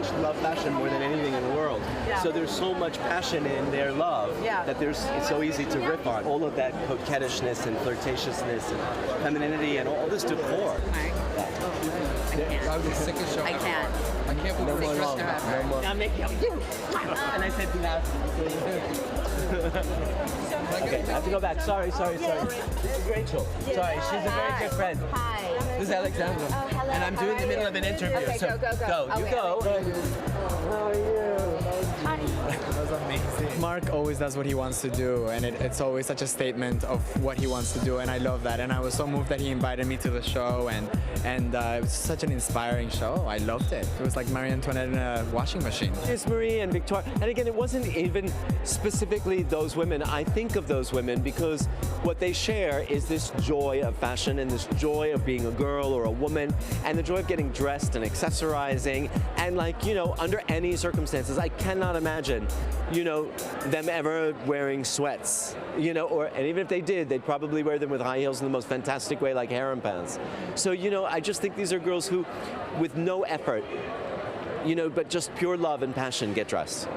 French love fashion more than anything in the world. Yeah. So there's so much passion in their love that it's so easy to riff on. All of that coquettishness and flirtatiousness and femininity and all this decor. That was the sickest show I ever. can't. I can't believe No it's more just love. happened. I'm making you. And I said, okay, I have to go back. Sorry. This is Rachel. Sorry, she's a very good friend. Hi. This is Alexandra. Hello. And I'm doing the middle of an interview. Okay, so go. You Okay. go. How are you? That was amazing. Mark always does what he wants to do, and it's always such a statement of what he wants to do, and I love that. And I was so moved that he invited me to the show, and it was such an inspiring show. I loved it. It was like Marie Antoinette in a washing machine. It's Marie and Victoria. And again, it wasn't even specifically those women. I think of those women because what they share is this joy of fashion and this joy of being a girl or a woman and the joy of getting dressed and accessorizing. And like, you know, under any circumstances, I cannot imagine, you know, them ever wearing sweats, you know, and even if they did, they'd probably wear them with high heels in the most fantastic way, like harem pants. So, you know, I just think these are girls who, with no effort, you know, but just pure love and passion, get dressed.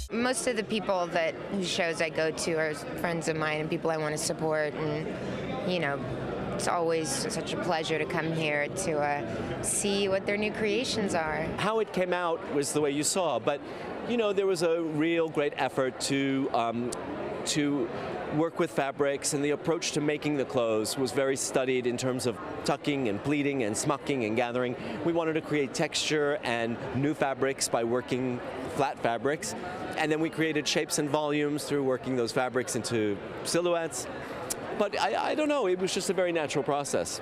Most of the people whose shows I go to are friends of mine and people I want to support, and you know, it's always such a pleasure to come here to see what their new creations are. How it came out was the way you saw, but you know, there was a real great effort to work with fabrics, and the approach to making the clothes was very studied in terms of tucking and pleating and smocking and gathering. We wanted to create texture and new fabrics by working flat fabrics, and then we created shapes and volumes through working those fabrics into silhouettes. But I don't know, it was just a very natural process.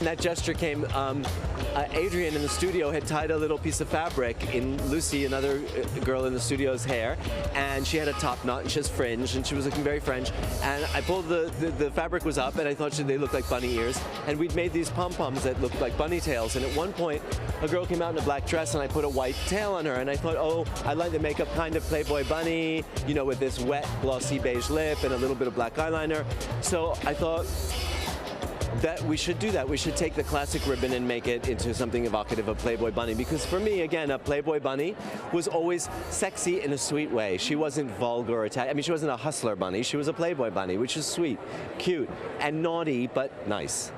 That gesture came Adrian in the studio had tied a little piece of fabric in Lucy, another girl in the studio's hair, and she had a top knot and she has fringe, and she was looking very French. And I pulled the fabric was up, and I thought they looked like bunny ears. And we'd made these pom-poms that looked like bunny tails. And at one point, a girl came out in a black dress, and I put a white tail on her. And I thought, oh, I like the makeup kind of Playboy bunny, you know, with this wet, glossy beige lip and a little bit of black eyeliner. So I thought that we should do that. We should take the classic ribbon and make it into something evocative of Playboy bunny. Because for me, again, a Playboy bunny was always sexy in a sweet way. She wasn't vulgar or I mean, she wasn't a hustler bunny. She was a Playboy bunny, which is sweet, cute, and naughty, but nice.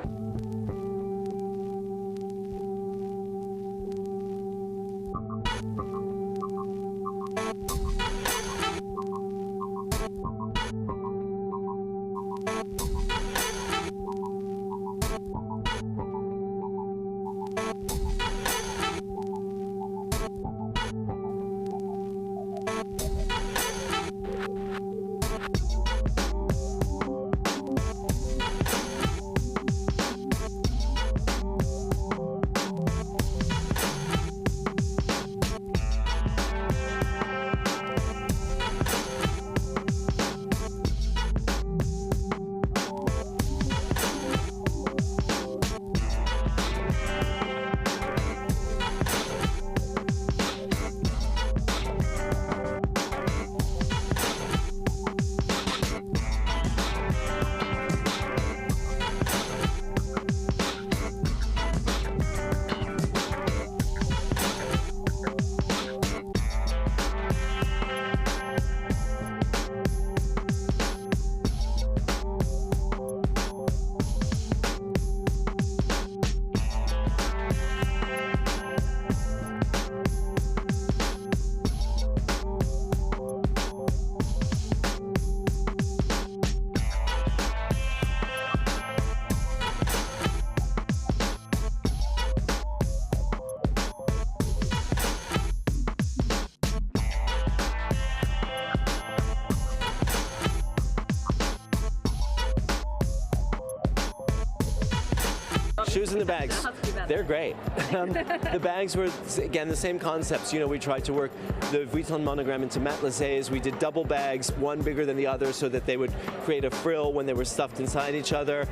Shoes and the bags, they're great. The bags were, again, the same concepts. You know, we tried to work the Vuitton monogram into matelassés. We did double bags, one bigger than the other, so that they would create a frill when they were stuffed inside each other.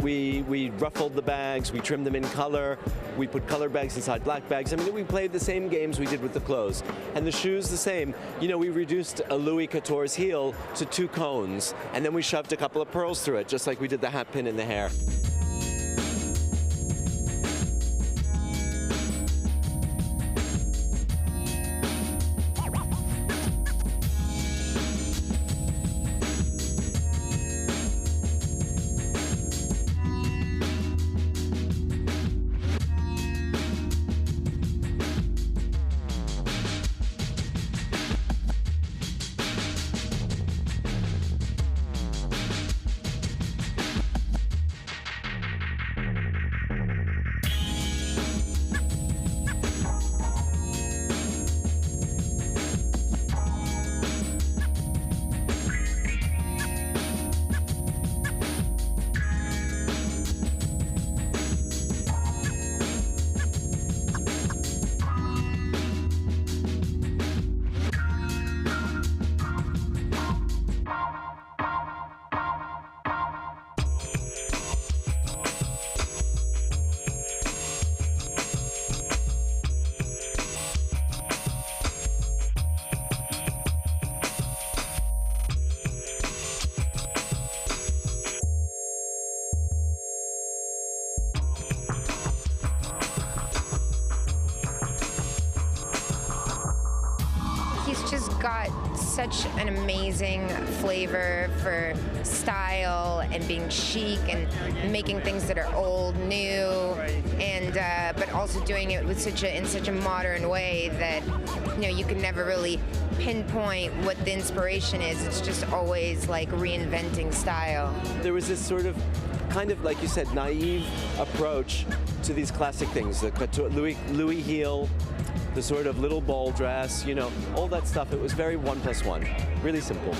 We ruffled the bags, we trimmed them in color. We put color bags inside black bags. I mean, we played the same games we did with the clothes. And the shoes, the same. You know, we reduced a Louis XIV's heel to 2 cones, and then we shoved a couple of pearls through it, just like we did the hat pin in the hair. He's just got such an amazing flavor for style and being chic and making things that are old, new, and but also doing it with in such a modern way that, you know, you can never really pinpoint what the inspiration is. It's just always like reinventing style. There was this sort of, kind of like you said, naive approach to these classic things. The Louis heel, the sort of little ball dress, you know, all that stuff. It was very 1+1, really simple.